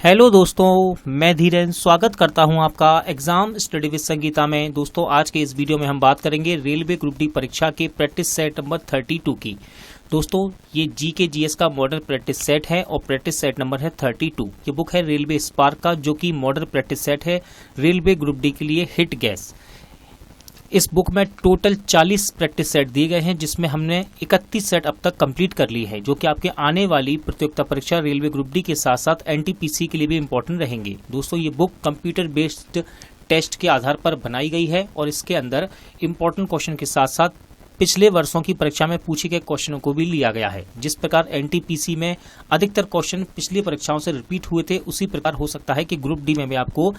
Hello दोस्तों, मैं धीरेन्द्र स्वागत करता हूं आपका एग्जाम स्टडी विद संगीता में। दोस्तों, आज के इस वीडियो में हम बात करेंगे रेलवे ग्रुप डी परीक्षा के प्रैक्टिस सेट नंबर 32 की। दोस्तों, ये जीके जीएस का मॉडल प्रैक्टिस सेट है और प्रैक्टिस सेट नंबर है 32। ये बुक है रेलवे स्पार्क का, जो कि मॉडल प्रैक्टिस सेट है रेलवे ग्रुप डी के लिए हिट गैस। इस बुक में टोटल 40 प्रैक्टिस सेट दिए गए हैं, जिसमें हमने 31 सेट अब तक कंप्लीट कर ली है, जो कि आपके आने वाली प्रतियोगिता परीक्षा रेलवे ग्रुप डी के साथ साथ एनटीपीसी के लिए भी इंपॉर्टेंट रहेंगे। दोस्तों, ये बुक कंप्यूटर बेस्ड टेस्ट के आधार पर बनाई गई है और इसके अंदर इंपॉर्टेंट क्वेश्चन के साथ साथ पिछले वर्षों की परीक्षा में पूछे गए क्वेश्चनों को भी लिया गया है। जिस प्रकार एनटीपीसी में अधिकतर क्वेश्चन पिछली परीक्षाओं से रिपीट हुए थे, उसी प्रकार हो सकता है कि ग्रुप डी में भी आपको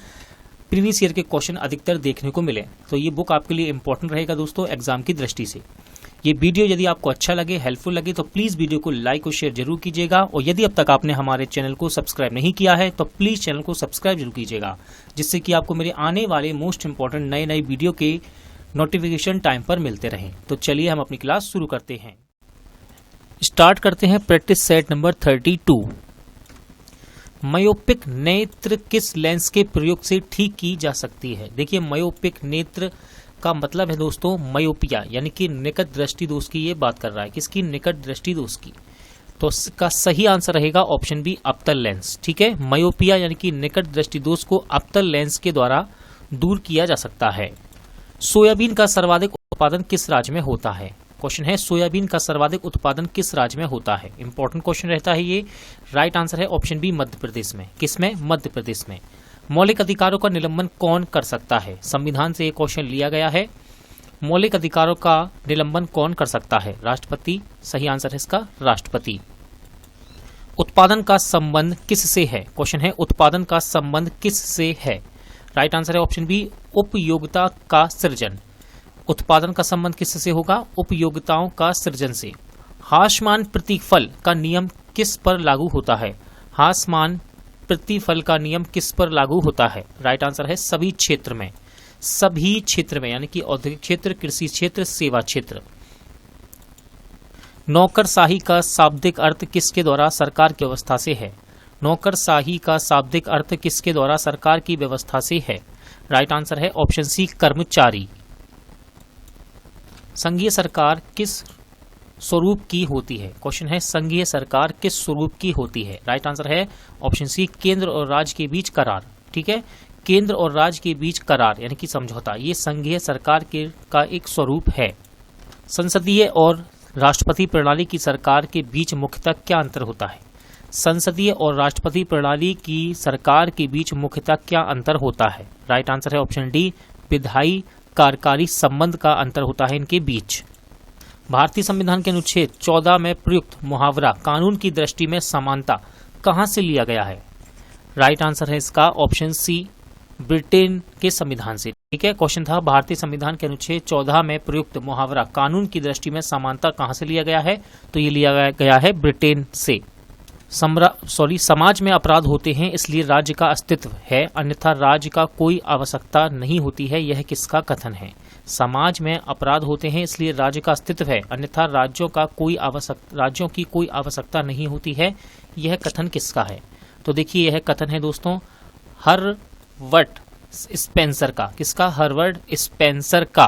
प्रीवियस ईयर के क्वेश्चन अधिकतर देखने को मिले। तो ये बुक आपके लिए इंपॉर्टेंट रहेगा दोस्तों एग्जाम की दृष्टि से। ये वीडियो यदि आपको अच्छा लगे, हेल्पफुल लगे, तो प्लीज वीडियो को लाइक और शेयर जरूर कीजिएगा। और यदि अब तक आपने हमारे चैनल को सब्सक्राइब नहीं किया है तो प्लीज चैनल को सब्सक्राइब जरूर कीजिएगा, जिससे कि आपको मेरे आने वाले मोस्ट इंपॉर्टेंट नए वीडियो के नोटिफिकेशन टाइम पर मिलते रहें। तो चलिए हम अपनी क्लास शुरू करते हैं। स्टार्ट करते हैं प्रैक्टिस सेट नंबर 32। मायोपिक नेत्र किस लेंस के प्रयोग से ठीक की जा सकती है? देखिए, मायोपिक नेत्र का मतलब है दोस्तों मायोपिया, यानी कि निकट दृष्टि दोष की ये बात कर रहा है। किसकी? निकट दृष्टि दोष की। तो इसका सही आंसर रहेगा ऑप्शन बी, अवतल लेंस। ठीक है, मायोपिया यानी कि निकट दृष्टि दोष को अवतल लेंस के द्वारा दूर किया जा सकता है। सोयाबीन का सर्वाधिक उत्पादन किस राज्य में होता है? क्वेश्चन है, सोयाबीन का सर्वाधिक उत्पादन किस राज्य में होता है? इंपॉर्टेंट क्वेश्चन रहता है ये। राइट आंसर है ऑप्शन बी, मध्य प्रदेश में। किसमें? मध्य प्रदेश में। मौलिक अधिकारों का निलंबन कौन कर सकता है? संविधान से ये क्वेश्चन लिया गया है। मौलिक अधिकारों का निलंबन कौन कर सकता है? राष्ट्रपति। सही आंसर है इसका राष्ट्रपति। उत्पादन का संबंध किससे है? क्वेश्चन है, उत्पादन का संबंध किससे है? राइट आंसर है ऑप्शन बी, उपयोगिता का सृजन। उत्पादन का संबंध किससे होगा? उपयोगिताओं का सृजन से। हासमान प्रतिफल का नियम किस पर लागू होता है? हासमान प्रतिफल का नियम किस पर लागू होता है? राइट आंसर है सभी क्षेत्र में। सभी क्षेत्र में, यानी कि औद्योगिक क्षेत्र, कृषि क्षेत्र, सेवा क्षेत्र। नौकरशाही का शाब्दिक अर्थ किसके द्वारा सरकार की व्यवस्था से है? नौकरशाही का शाब्दिक अर्थ किसके द्वारा सरकार की व्यवस्था से है? राइट आंसर है ऑप्शन सी, कर्मचारी। संघीय सरकार किस स्वरूप की होती है? क्वेश्चन है, संघीय सरकार किस स्वरूप की होती है? राइट आंसर है ऑप्शन सी, केंद्र और राज्य के बीच करार। ठीक है, केंद्र और राज्य के बीच करार यानी कि समझौता, ये संघीय सरकार का एक स्वरूप है। संसदीय और राष्ट्रपति प्रणाली की सरकार के बीच मुख्यतः क्या अंतर होता है? संसदीय और राष्ट्रपति प्रणाली की सरकार के बीच मुख्यतः क्या अंतर होता है? राइट आंसर है ऑप्शन डी, विधायी कार्यकारी संबंध का अंतर होता है इनके बीच। भारतीय संविधान के अनुच्छेद 14 में प्रयुक्त मुहावरा कानून की दृष्टि में समानता कहां से लिया गया है? राइट आंसर है इसका ऑप्शन सी, ब्रिटेन के संविधान से। ठीक है, क्वेश्चन था भारतीय संविधान के अनुच्छेद 14 में प्रयुक्त मुहावरा कानून की दृष्टि में समानता कहां से लिया गया है? तो ये लिया गया है ब्रिटेन से। समाज में अपराध होते हैं इसलिए राज्य का अस्तित्व है, अन्यथा राज्य का कोई आवश्यकता नहीं होती है। यह किसका कथन है? समाज में अपराध होते हैं इसलिए राज्य का अस्तित्व है, अन्यथा राज्यों की कोई आवश्यकता नहीं होती है। यह कथन किसका है? तो देखिए, यह कथन है दोस्तों हर्बर्ट स्पेंसर का। किसका? हर्बर्ट स्पेंसर का।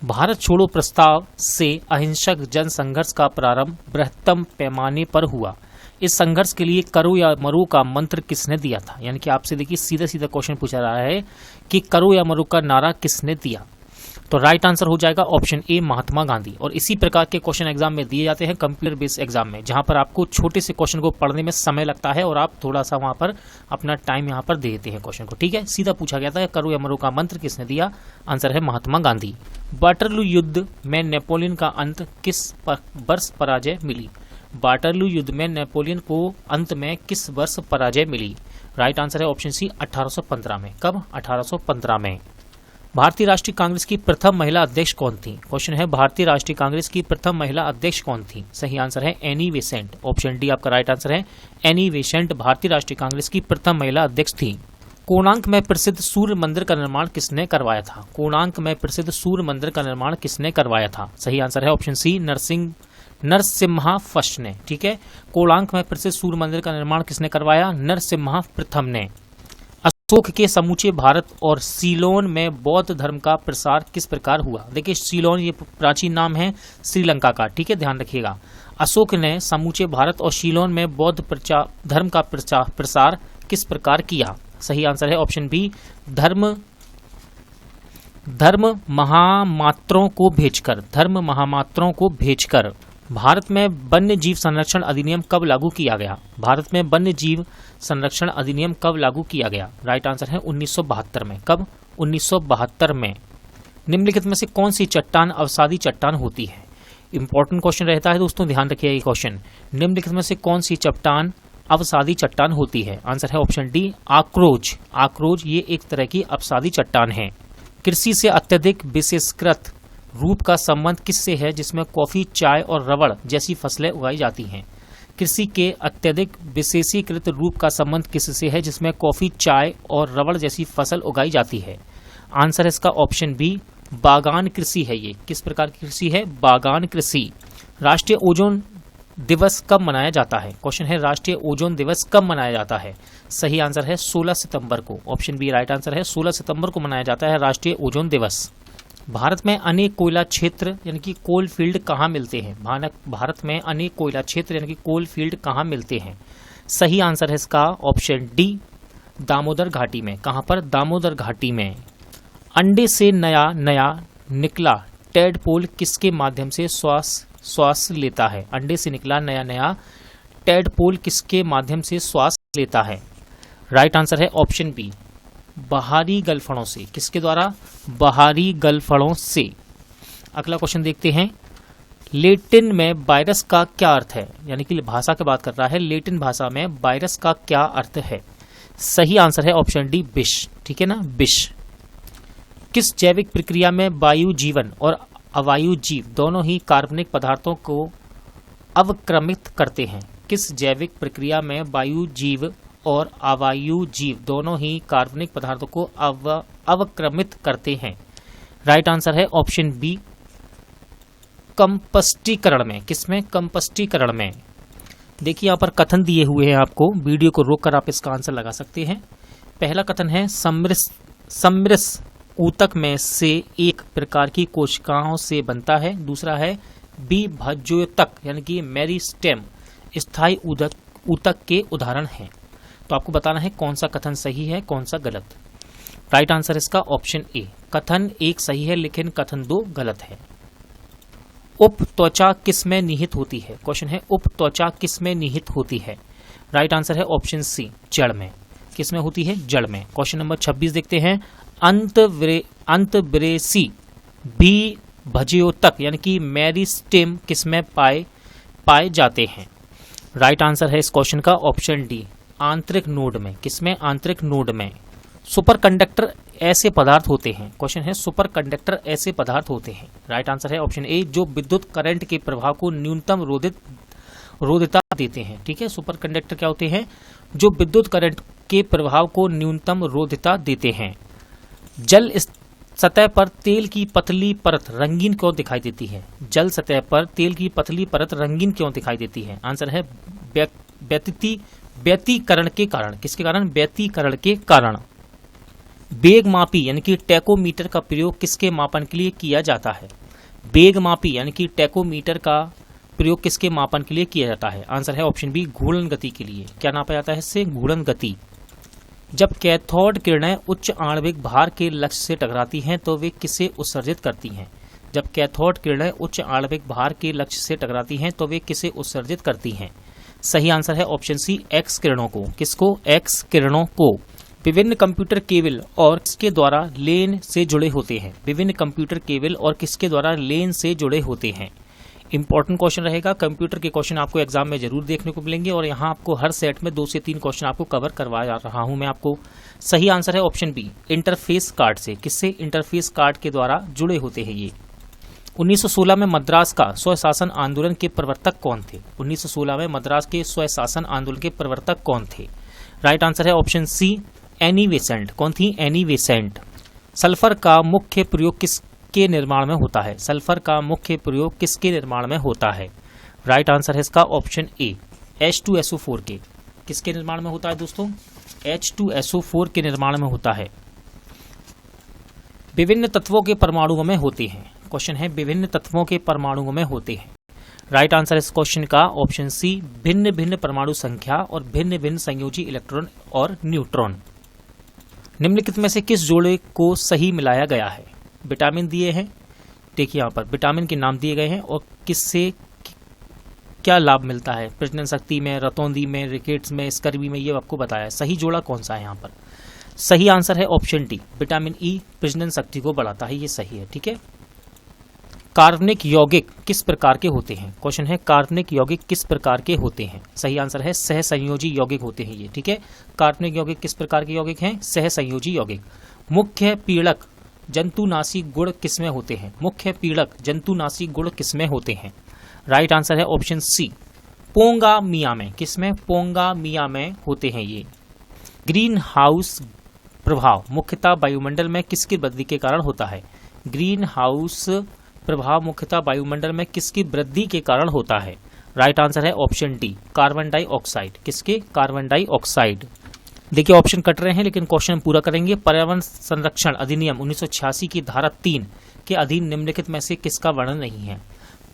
भारत छोड़ो प्रस्ताव से अहिंसक जन संघर्ष का प्रारंभ बृहत्तम पैमाने पर हुआ। इस संघर्ष के लिए करो या मरो का मंत्र किसने दिया था? यानी कि आपसे देखिए सीधा सीधा क्वेश्चन पूछा रहा है कि करो या मरो का नारा किसने दिया? तो राइट आंसर हो जाएगा ऑप्शन ए, महात्मा गांधी। और इसी प्रकार के क्वेश्चन एग्जाम में दिए जाते हैं कंप्यूटर बेस्ड एग्जाम में, जहां पर आपको छोटे से क्वेश्चन को पढ़ने में समय लगता है और आप थोड़ा सा वहां पर अपना टाइम यहां पर दे देते हैं क्वेश्चन को। ठीक है, सीधा पूछा गया था करो या मरो का मंत्र किसने दिया? आंसर है महात्मा गांधी। वाटरलू युद्ध में नेपोलियन का अंत किस वर्ष पराजय मिली? वाटरलू युद्ध में नेपोलियन को अंत में किस वर्ष पराजय मिली? राइट आंसर है ऑप्शन सी, 1815 में। कब? 1815 में। भारतीय राष्ट्रीय कांग्रेस की प्रथम महिला अध्यक्ष कौन थी? क्वेश्चन है, भारतीय राष्ट्रीय कांग्रेस की प्रथम महिला अध्यक्ष कौन थी? सही आंसर है एनी बेसेंट। ऑप्शन डी आपका राइट आंसर है, एनी बेसेंट भारतीय राष्ट्रीय कांग्रेस की प्रथम महिला अध्यक्ष थी। कोणार्क में प्रसिद्ध सूर्य मंदिर का निर्माण किसने करवाया था? कोणार्क में प्रसिद्ध सूर्य मंदिर का निर्माण किसने करवाया था? सही आंसर है ऑप्शन सी, नरसिम्हा फर्स्ट ने। ठीक है, कोणार्क में प्रसिद्ध सूर्य मंदिर का निर्माण किसने करवाया? नरसिम्हा प्रथम ने। अशोक के समूचे भारत और सीलोन में बौद्ध धर्म का प्रसार किस प्रकार हुआ? देखिए सीलोन ये प्राचीन नाम है श्रीलंका का। ठीक है, ध्यान रखिएगा। अशोक ने समूचे भारत और सीलोन में बौद्ध धर्म का प्रसार किस प्रकार किया? सही आंसर है ऑप्शन बी, धर्म महामात्रों को भेजकर। धर्म महामात्रों को भेजकर। भारत में वन्य जीव संरक्षण अधिनियम कब लागू किया गया? भारत में वन्य जीव संरक्षण अधिनियम कब लागू किया गया? राइट आंसर है 1972 में। कब? 1972 में। निम्नलिखित में से कौन सी चट्टान अवसादी चट्टान होती है? इंपॉर्टेंट क्वेश्चन रहता है दोस्तों, ध्यान रखिए ये क्वेश्चन। निम्नलिखित में से कौन सी चट्टान अवसादी चट्टान होती है? आंसर है ऑप्शन डी, आक्रोज। आक्रोज ये एक तरह की अवसादी चट्टान है। कृषि से अत्यधिक विशेषकृत रूप का संबंध किससे है जिसमें कॉफी, चाय और रबड़ जैसी फसलें उगाई जाती हैं? कृषि के अत्यधिक विशेषीकृत रूप का संबंध किससे है जिसमें कॉफी, चाय और रबड़ जैसी फसल उगाई जाती है? आंसर है इसका ऑप्शन बी, बागान कृषि है। ये किस प्रकार की कृषि है? बागान कृषि। राष्ट्रीय ओजोन दिवस कब मनाया जाता है? क्वेश्चन है राष्ट्रीय ओजोन दिवस कब मनाया जाता है? सही आंसर है 16 सितंबर को। ऑप्शन बी राइट आंसर है, 16 सितंबर को मनाया जाता है राष्ट्रीय ओजोन दिवस। भारत में अनेक कोयला क्षेत्र यानी कि कोल फील्ड कहाँ मिलते हैं? भारत में अनेक कोयला क्षेत्र यानी कि कोल फील्ड कहाँ मिलते हैं? सही आंसर है इसका ऑप्शन डी, दामोदर घाटी में। कहाँ पर? दामोदर घाटी में। अंडे से नया निकला टेडपोल किसके माध्यम से श्वास लेता है? अंडे से निकला नया टेडपोल किसके माध्यम से श्वास लेता है? राइट आंसर है ऑप्शन बी, बाहरी गलफड़ों से। किसके द्वारा? बाहरी गलफड़ों से। अगला क्वेश्चन देखते हैं। लेटिन में वायरस का क्या अर्थ है? यानी कि भाषा की बात कर रहा है। लेटिन भाषा में वायरस का क्या अर्थ है? सही आंसर है ऑप्शन डी, विष। ठीक है ना, विष। किस जैविक प्रक्रिया में वायु जीवन और अवायु जीव दोनों ही कार्बनिक पदार्थों को अवक्रमित करते हैं? किस जैविक प्रक्रिया में वायु जीव और अवायु जीव दोनों ही कार्बनिक पदार्थों को अवक्रमित करते हैं? राइट आंसर है ऑप्शन बी, कंपस्टीकरण में। किसमें? कंपस्टीकरण में। देखिए यहाँ पर कथन दिए हुए हैं आपको, वीडियो को रोककर आप इसका आंसर लगा सकते हैं। पहला कथन है समृस ऊतक में से एक प्रकार की कोशिकाओं से बनता है। दूसरा है विभज्योतक यानी कि मेरिस्टेम स्थायी ऊतक के उदाहरण हैं। तो आपको बताना है कौन सा कथन सही है, कौन सा गलत। राइट आंसर इसका ऑप्शन ए, कथन एक सही है लेकिन कथन 2 गलत है। उप त्वचा किस में निहित होती है? क्वेश्चन है उप त्वचा किस में निहित होती है? राइट आंसर है ऑप्शन सी, जड़ में। किस में होती है? जड़ में। क्वेश्चन नंबर 26 देखते हैं। अंतःव्रेसी विभज्योतक यानी कि मेरिस्टेम किस में पाए जाते हैं? राइट आंसर है इस क्वेश्चन का ऑप्शन डी, आंतरिक नोड में। किसमें? आंतरिक नोड में। सुपर कंडक्टर ऐसे पदार्थ होते हैं। क्वेश्चन है सुपर कंडक्टर ऐसे पदार्थ होते हैं। राइट आंसर है ऑप्शन ए, जो विद्युत करंट के प्रभाव को न्यूनतम रोधिता देते हैं। ठीक है, सुपर कंडक्टर क्या होते हैं? जो विद्युत करंट के प्रभाव को न्यूनतम रोधिता देते हैं। जल सतह पर तेल की पतली परत रंगीन क्यों दिखाई देती है? जल सतह पर तेल की पतली परत रंगीन क्यों दिखाई देती है? आंसर है व्यतिकरण के कारण। किसके कारण? व्यतिकरण के कारण। वेग मापी यानी कि टैकोमीटर का प्रयोग किसके मापन के लिए किया जाता है? वेग मापी यानी कि टैकोमीटर का प्रयोग किसके मापन के लिए किया जाता है? आंसर है ऑप्शन बी, घूर्णन गति के लिए। क्या नापा जाता है इससे? घूर्णन गति। जब कैथोड किरणें उच्च आणविक भार के लक्ष्य से टकराती हैं तो वे किसे उत्सर्जित करती हैं? जब कैथोड किरणें उच्च आणविक भार के लक्ष्य से टकराती हैं तो वे किसे उत्सर्जित करती हैं? सही आंसर है ऑप्शन सी, एक्स किरणों को। किसको? एक्स किरणों को। विभिन्न कंप्यूटर केबल और किसके द्वारा लेन से जुड़े होते हैं? विभिन्न कंप्यूटर केबल और किसके द्वारा लेन से जुड़े होते हैं? इंपॉर्टेंट क्वेश्चन रहेगा। कंप्यूटर के क्वेश्चन आपको एग्जाम में जरूर देखने को मिलेंगे और यहाँ आपको हर सेट में 2 से 3 क्वेश्चन आपको कवर करवा रहा हूँ मैं आपको। सही आंसर है ऑप्शन बी, इंटरफेस कार्ड से। किससे? इंटरफेस कार्ड के द्वारा जुड़े होते हैं ये। 1916 में मद्रास का स्वशासन आंदोलन के प्रवर्तक कौन थे? 1916 में मद्रास के स्वशासन आंदोलन के प्रवर्तक कौन थे? राइट आंसर है ऑप्शन सी, एनी बेसेंट। कौन थी? Annie Besant. सल्फर का मुख्य प्रयोग किसके निर्माण में होता है? सल्फर का मुख्य प्रयोग किसके निर्माण में होता है? राइट आंसर है इसका ऑप्शन ए, H2SO4 के। किसके निर्माण में होता है दोस्तों? H2SO4 के निर्माण में होता है। विभिन्न तत्वों के परमाणुओं में होते हैं। क्वेश्चन है विभिन्न तत्वों के परमाणुओं में होते हैं। राइट आंसर इस क्वेश्चन का ऑप्शन सी, भिन्न भिन्न परमाणु संख्या और भिन्न भिन्न संयोजी इलेक्ट्रॉन और न्यूट्रॉन। निम्नलिखित में से किस जोड़े को सही मिलाया गया है? विटामिन दिए हैं, देखिए यहाँ पर विटामिन के नाम दिए गए हैं और किससे क्या लाभ मिलता है, प्रजनन शक्ति में, रतौंधी में, रिकेट्स में, स्कर्वी में, ये आपको बताया है। सही जोड़ा कौन सा है यहाँ पर? सही आंसर है ऑप्शन डी, विटामिन ई प्रजनन शक्ति को बढ़ाता है, ये सही है। ठीक है। कार्बनिक यौगिक किस प्रकार के होते हैं? क्वेश्चन है कार्बनिक यौगिक किस प्रकार के होते हैं? सही आंसर है सहसंयोजी यौगिक होते हैं ये। ठीक है। कार्बनिक यौगिक किस प्रकार के यौगिक हैं? सहसंयोजी यौगिक। मुख्य पीड़क जंतुनाशी गुण किसमें होते हैं? मुख्य पीड़क जंतुनाशी गुण किसमें होते हैं? राइट आंसर है ऑप्शन सी, पोंगा मिया में। किसमें? पोंगा मिया में होते हैं ये। ग्रीन हाउस प्रभाव मुख्यतः वायुमंडल में किसकी वृद्धि के कारण होता है? ग्रीन हाउस प्रभाव मुख्यतः वायुमंडल में किसकी वृद्धि के कारण होता है? राइट आंसर है ऑप्शन डी, कार्बन डाइऑक्साइड। किसके? Carbon dioxide. देखिए ऑप्शन कट रहे हैं लेकिन क्वेश्चन पूरा करेंगे। पर्यावरण संरक्षण अधिनियम 1986 की धारा 3 के अधीन निम्नलिखित में से किसका वर्णन नहीं है?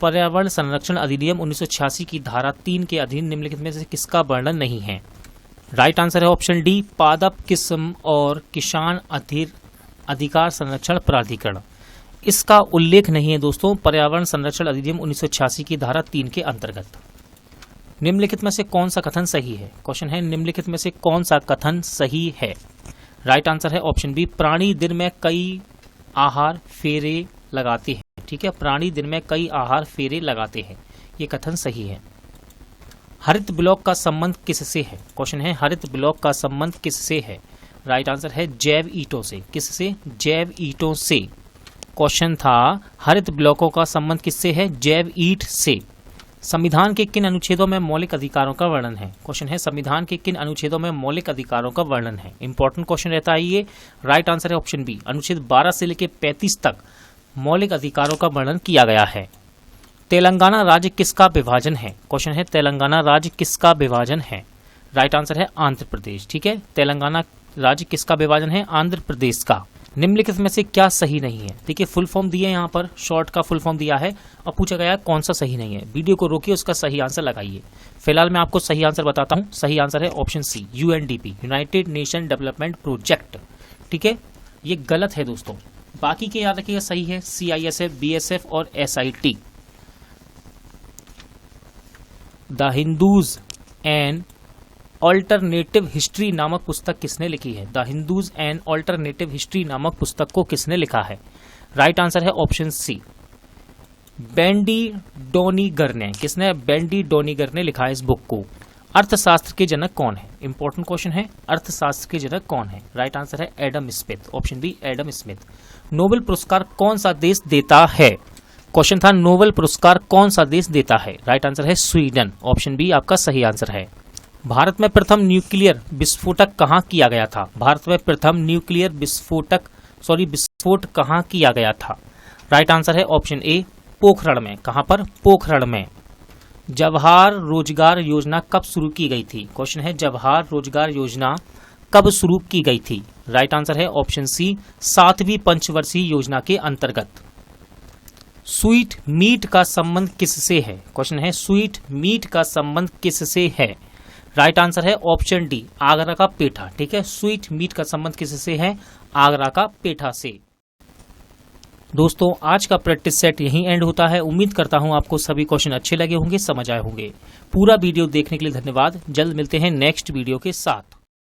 पर्यावरण संरक्षण अधिनियम 1986 की धारा 3 के अधीन निम्नलिखित में से किसका वर्णन नहीं है? राइट आंसर है ऑप्शन डी, पादप किस्म और किसान अधिकार संरक्षण प्राधिकरण। इसका उल्लेख नहीं है दोस्तों पर्यावरण संरक्षण अधिनियम 1986 की धारा 3 के अंतर्गत। निम्नलिखित में से कौन सा कथन सही है? क्वेश्चन है निम्नलिखित में से कौन सा कथन सही है? राइट आंसर है ऑप्शन बी, प्राणी दिन में कई आहार फेरे लगाते हैं। ठीक है, प्राणी दिन में कई आहार फेरे लगाते हैं, ये कथन सही है। हरित ब्लॉक का संबंध किससे है? क्वेश्चन है हरित ब्लॉक का संबंध किससे है? राइट आंसर है जैव ईंटों से। किससे? जैव ईंटों से। क्वेश्चन था हरित ब्लॉकों का संबंध किससे है? जैव ईंट से। संविधान के किन अनुच्छेदों में मौलिक अधिकारों का वर्णन है? क्वेश्चन है संविधान के किन अनुच्छेदों में मौलिक अधिकारों का वर्णन है? इंपॉर्टेंट क्वेश्चन रहता है ये। राइट आंसर है ऑप्शन बी, अनुच्छेद 12 से लेकर 35 तक मौलिक अधिकारों का वर्णन किया गया है। तेलंगाना राज्य किसका विभाजन है? क्वेश्चन है तेलंगाना राज्य किसका विभाजन है? राइट आंसर है आंध्र प्रदेश। ठीक है, तेलंगाना राज्य किसका विभाजन है? आंध्र प्रदेश का। निम्नलिखित में से क्या सही नहीं है? देखिए फुल फॉर्म दिए यहाँ पर, शॉर्ट का फुल फॉर्म दिया है और पूछा गया है कौन सा सही नहीं है। वीडियो को रोकिए, उसका सही आंसर लगाइए। फिलहाल मैं आपको सही आंसर बताता हूँ। सही आंसर है option C, UNDP United Nation Development Project. ठीक है, ये गलत है दोस्तों, बाकी के याद रखिएगा सही है, CISF, BSF और SIT। The Hindus and alternative history नामक पुस्तक किसने लिखी है? The Hindus and alternative history नामक पुस्तक को किसने लिखा है? राइट आंसर है ऑप्शन सी, बेंडी डोनीगर ने। किसने? बेंडी डोनीगर ने लिखा है इस बुक को। अर्थशास्त्र के जनक कौन है? इंपॉर्टेंट क्वेश्चन है, अर्थशास्त्र के जनक कौन है? राइट आंसर है Adam Smith. Option B, Adam Smith. Nobel पुरस्कार कौन सा देश देता है? क्वेश्चन था नोबेल पुरस्कार कौन सा देश देता है? राइट आंसर है स्वीडन। ऑप्शन बी आपका सही आंसर है। भारत में प्रथम न्यूक्लियर विस्फोटक कहाँ किया गया था? भारत में प्रथम न्यूक्लियर विस्फोट कहाँ किया गया था? राइट आंसर है ऑप्शन ए, पोखरण में। कहाँ पर? पोखरण में। जवाहर रोजगार योजना कब शुरू की गई थी? क्वेश्चन है जवाहर रोजगार योजना कब शुरू की गई थी? राइट आंसर है ऑप्शन सी, 7वीं पंचवर्षीय योजना के अंतर्गत। स्वीट मीट का संबंध किससे है? क्वेश्चन है स्वीट मीट का संबंध किससे है? राइट आंसर है ऑप्शन डी, आगरा का पेठा। ठीक है, स्वीट मीट का संबंध किससे है? आगरा का पेठा से। दोस्तों आज का प्रैक्टिस सेट यहीं एंड होता है। उम्मीद करता हूं आपको सभी क्वेश्चन अच्छे लगे होंगे, समझ आए होंगे। पूरा वीडियो देखने के लिए धन्यवाद। जल्द मिलते हैं नेक्स्ट वीडियो के साथ।